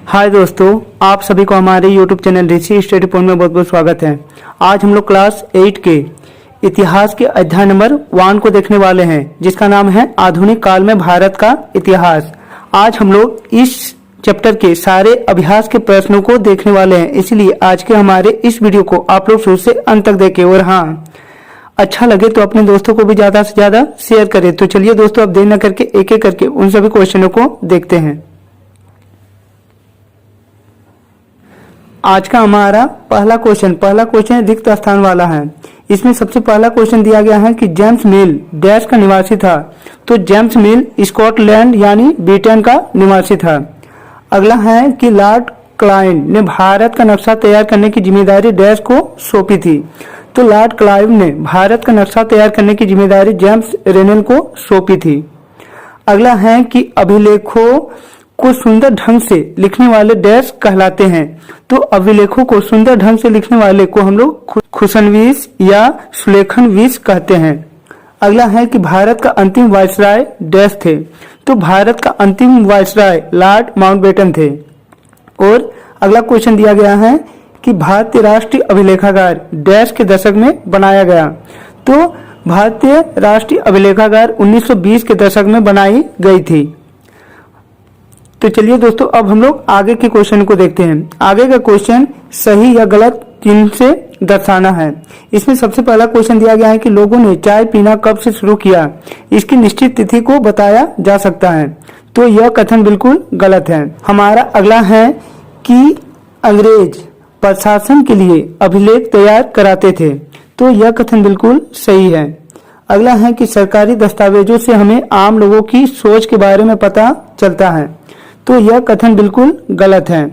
हाय दोस्तों, आप सभी को हमारे YouTube चैनल ऋषि स्टडी पॉइंट में बहुत बहुत स्वागत है। आज हम लोग क्लास 8 के इतिहास के अध्याय नंबर 1 को देखने वाले हैं, जिसका नाम है आधुनिक काल में भारत का इतिहास। आज हम लोग इस चैप्टर के सारे अभ्यास के प्रश्नों को देखने वाले हैं, इसलिए आज के हमारे इस वीडियो को आप लोग शुरू से अंत तक देखें और हाँ, अच्छा लगे तो अपने दोस्तों को भी ज्यादा से ज्यादा शेयर करें। तो चलिए दोस्तों, अब देर न करके एक एक करके उन सभी क्वेश्चनों को देखते हैं। आज का हमारा पहला क्वेश्चन रिक्त स्थान वाला है। इसमें सबसे पहला क्वेश्चन दिया गया है कि जेम्स मिल डैश का निवासी था। तो जेम्स मिल स्कॉटलैंड यानी ब्रिटेन का निवासी था। अगला है कि लॉर्ड क्लाइव ने भारत का नक्शा तैयार करने की जिम्मेदारी डैश को सौंपी थी। तो लॉर्ड क्लाइव ने भारत का नक्शा तैयार करने की जिम्मेदारी जेम्स रेनेल को सौंपी थी। अगला है कि अभिलेखों को सुंदर ढंग से लिखने वाले डैश कहलाते हैं। तो अभिलेखों को सुंदर ढंग से लिखने वाले को हम लोग खुशनवीस या सुलेखनवीस कहते हैं। अगला है कि भारत का अंतिम वायसराय डैश थे। तो भारत का अंतिम वायसराय लॉर्ड माउंटबेटन थे। और अगला क्वेश्चन दिया गया है कि भारतीय राष्ट्रीय अभिलेखागार डैश के दशक में बनाया गया। तो भारतीय राष्ट्रीय अभिलेखागार 1920 के दशक में बनाई गई थी। तो चलिए दोस्तों, अब हम लोग आगे के क्वेश्चन को देखते हैं। आगे का क्वेश्चन सही या गलत चिन्ह से दर्शाना है। इसमें सबसे पहला क्वेश्चन दिया गया है कि लोगों ने चाय पीना कब से शुरू किया, इसकी निश्चित तिथि को बताया जा सकता है। तो यह कथन बिल्कुल गलत है। हमारा अगला है कि अंग्रेज प्रशासन के लिए अभिलेख तैयार कराते थे। तो यह कथन बिल्कुल सही है। अगला है कि सरकारी दस्तावेजों से हमें आम लोगों की सोच के बारे में पता चलता है। तो यह कथन बिल्कुल गलत है।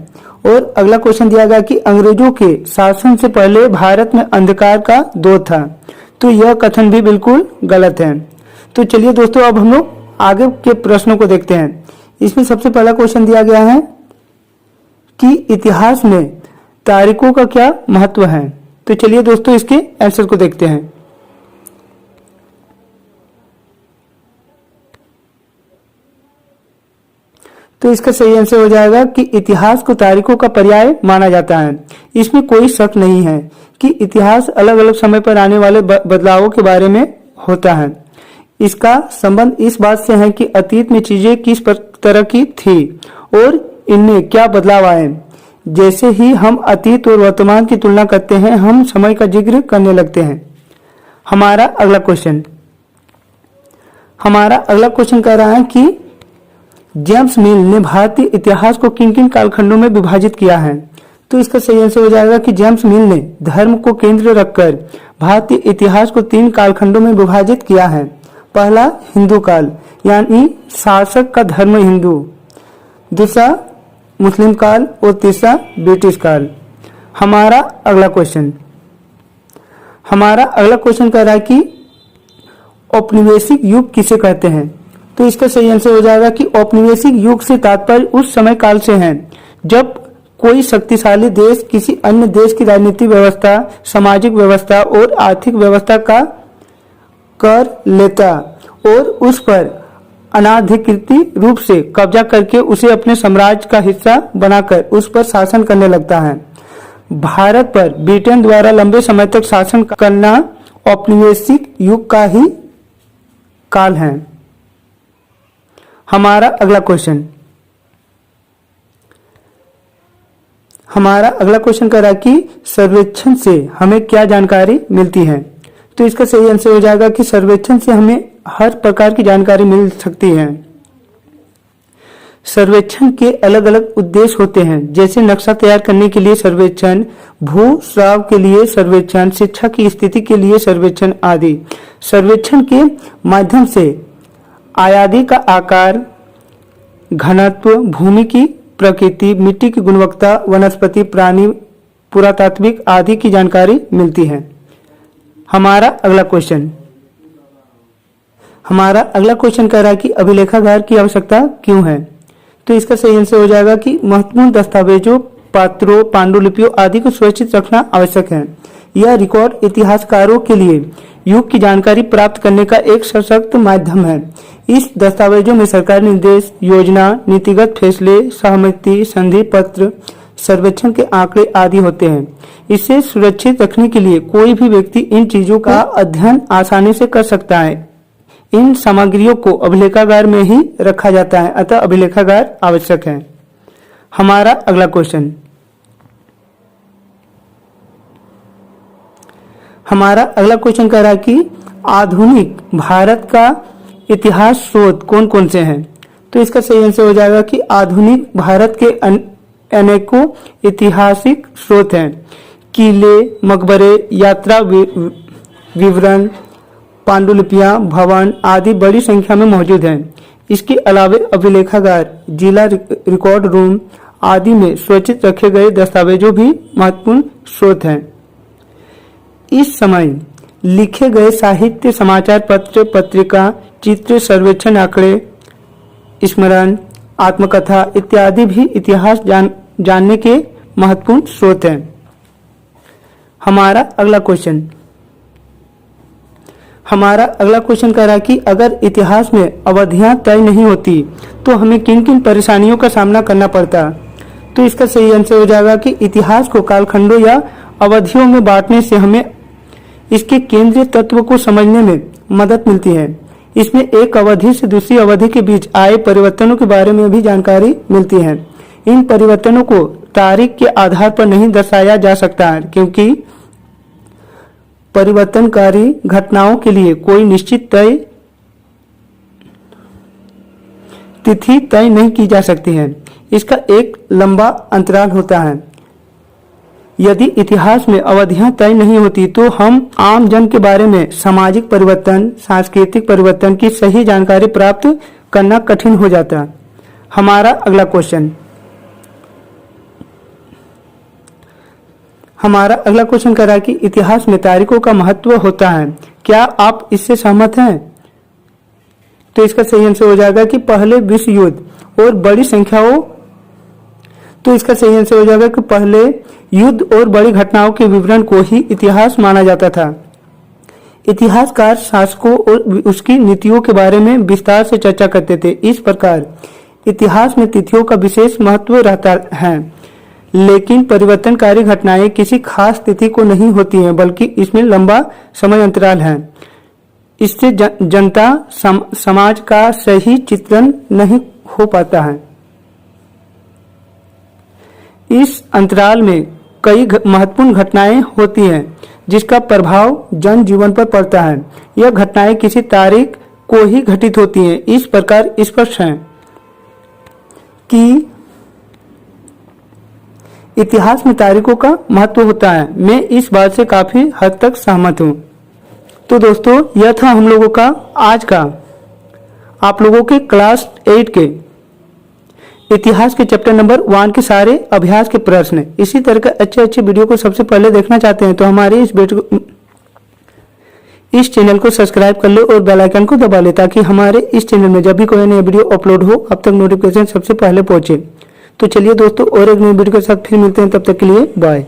और अगला क्वेश्चन दिया गया कि अंग्रेजों के शासन से पहले भारत में अंधकार का दौर था। तो यह कथन भी बिल्कुल गलत है। तो चलिए दोस्तों, अब हम लोग आगे के प्रश्नों को देखते हैं। इसमें सबसे पहला क्वेश्चन दिया गया है कि इतिहास में तारीखों का क्या महत्व है। तो चलिए दोस्तों, इसके आंसर को देखते हैं। तो इसका सही आंसर हो जाएगा कि इतिहास को तारीखों का पर्याय माना जाता है। इसमें कोई शक नहीं है कि इतिहास अलग अलग समय पर आने वाले बदलावों के बारे में होता है। इसका संबंध इस बात से है कि अतीत में चीजें किस तरह की थी और इनमें क्या बदलाव आए। जैसे ही हम अतीत और वर्तमान की तुलना करते हैं, हम समय का जिक्र करने लगते हैं। हमारा अगला क्वेश्चन कह रहा है कि जेम्स मिल ने भारतीय इतिहास को किन किन कालखंडों में विभाजित किया है। तो इसका सही आंसर हो जाएगा कि जेम्स मिल ने धर्म को केंद्र रखकर भारतीय इतिहास को 3 कालखंडों में विभाजित किया है। पहला हिंदू काल यानी शासक का धर्म हिंदू, दूसरा मुस्लिम काल और तीसरा ब्रिटिश काल। हमारा अगला क्वेश्चन कह रहा है कि औपनिवेशिक युग किसे कहते हैं। तो इसका सही आंसर हो जाएगा कि औपनिवेशिक युग से तात्पर्य उस समय काल से है जब कोई शक्तिशाली देश किसी अन्य देश की राजनीतिक व्यवस्था, सामाजिक व्यवस्था और आर्थिक व्यवस्था का कर लेता और उस पर अनाधिकृत रूप से कब्जा करके उसे अपने साम्राज्य का हिस्सा बनाकर उस पर शासन करने लगता है। भारत पर ब्रिटेन द्वारा लंबे समय तक शासन करना औपनिवेशिक युग का ही काल है। हमारा अगला क्वेश्चन कह रहा है कि सर्वेक्षण से हमें क्या जानकारी मिलती है। तो इसका सही आंसर हो जाएगा कि सर्वेक्षण से हमें हर प्रकार की जानकारी मिल सकती है। सर्वेक्षण के अलग अलग उद्देश्य होते हैं, जैसे नक्शा तैयार करने के लिए सर्वेक्षण, भूस्राव के लिए सर्वेक्षण, शिक्षा की स्थिति के लिए सर्वेक्षण आदि। सर्वेक्षण के माध्यम से आबादी का आकार, घनत्व, भूमि की प्रकृति, मिट्टी की गुणवत्ता, वनस्पति, प्राणी, पुरातात्विक आदि की जानकारी मिलती है। हमारा अगला क्वेश्चन कह रहा है कि अभिलेखागार की आवश्यकता क्यों है। तो इसका सही आंसर हो जाएगा कि महत्वपूर्ण दस्तावेजों, पत्रों, पांडुलिपियों आदि को सुरक्षित रखना आवश्यक है। यह रिकॉर्ड इतिहासकारों के लिए युग की जानकारी प्राप्त करने का एक सशक्त माध्यम है। इस दस्तावेजों में सरकारी निर्देश, योजना, नीतिगत फैसले, सहमति, संधि पत्र, सर्वेक्षण के आंकड़े आदि होते हैं। इसे सुरक्षित रखने के लिए कोई भी व्यक्ति इन चीजों का अध्ययन आसानी से कर सकता है। इन सामग्रियों को अभिलेखागार में ही रखा जाता है, अतः अभिलेखागार आवश्यक है। हमारा अगला क्वेश्चन कह रहा है कि आधुनिक भारत का इतिहास स्रोत कौन कौन से हैं। तो इसका सही आंसर हो जाएगा कि आधुनिक भारत के अनेकों ऐतिहासिक स्रोत हैं। किले, मकबरे, यात्रा विवरण, पांडुलिपियां, भवन आदि बड़ी संख्या में मौजूद हैं। इसके अलावा अभिलेखागार, जिला रिकॉर्ड रूम आदि में सुरक्षित रखे गए दस्तावेजों भी महत्वपूर्ण स्रोत हैं। इस समय लिखे गए साहित्य, समाचार पत्र, पत्रिका, चित्र, सर्वेक्षण, आंकड़े, स्मरण, आत्मकथा इत्यादि भी इतिहास जानने के महत्वपूर्ण स्रोत हैं। हमारा अगला क्वेश्चन कह रहा है कि अगर इतिहास में अवधियां तय नहीं होती तो हमें किन किन परेशानियों का सामना करना पड़ता। तो इसका सही आंसर हो जाएगा कि इतिहास को कालखंडों या अवधियों में बांटने से हमें इसके केंद्रीय तत्व को समझने में मदद मिलती है। इसमें एक अवधि से दूसरी अवधि के बीच आए परिवर्तनों के बारे में भी जानकारी मिलती है। इन परिवर्तनों को तारीख के आधार पर नहीं दर्शाया जा सकता है, क्योंकि परिवर्तनकारी घटनाओं के लिए कोई निश्चित तिथि तय नहीं की जा सकती है। इसका एक लंबा अंतराल होता है। यदि इतिहास में अवधियां तय नहीं होती तो हम आम जन के बारे में सामाजिक परिवर्तन, सांस्कृतिक परिवर्तन की सही जानकारी प्राप्त करना कठिन हो जाता। हमारा अगला क्वेश्चन कर रहा है कि इतिहास में तारीखों का महत्व होता है। क्या आप इससे सहमत हैं? तो इसका सही आंसर हो जाएगा कि पहले विश्व युद्ध और बड़ी युद्ध और बड़ी घटनाओं के विवरण को ही इतिहास माना जाता था। इतिहासकार शासकों और उसकी नीतियों के बारे में विस्तार से चर्चा करते थे। इस प्रकार इतिहास में तिथियों का विशेष महत्व रहता है, लेकिन परिवर्तनकारी घटनाएं किसी खास तिथि को नहीं होती हैं, बल्कि इसमें लंबा समय अंतराल है। इससे जनता समाज का सही चित्रण नहीं हो पाता है। इस अंतराल में कई महत्वपूर्ण घटनाएं होती हैं जिसका प्रभाव जन जीवन पर पड़ता है। यह घटनाएं किसी तारीख को ही घटित होती हैं। इस प्रकार स्पष्ट है कि इतिहास में तारीखों का महत्व होता है। मैं इस बात से काफी हद तक सहमत हूँ। तो दोस्तों, यह था हम लोगों का आज का आप लोगों के क्लास 8 के इतिहास के चैप्टर नंबर 1 के सारे अभ्यास के प्रश्न। इसी तरह के अच्छे वीडियो को सबसे पहले देखना चाहते हैं तो हमारे इस चैनल को सब्सक्राइब कर ले और बेल आइकन को दबा ले, ताकि हमारे इस चैनल में जब भी कोई नई वीडियो अपलोड हो अब तक नोटिफिकेशन सबसे पहले पहुंचे। तो चलिए दोस्तों, और एक नई वीडियो के साथ फिर मिलते हैं। तब तक के लिए बाय।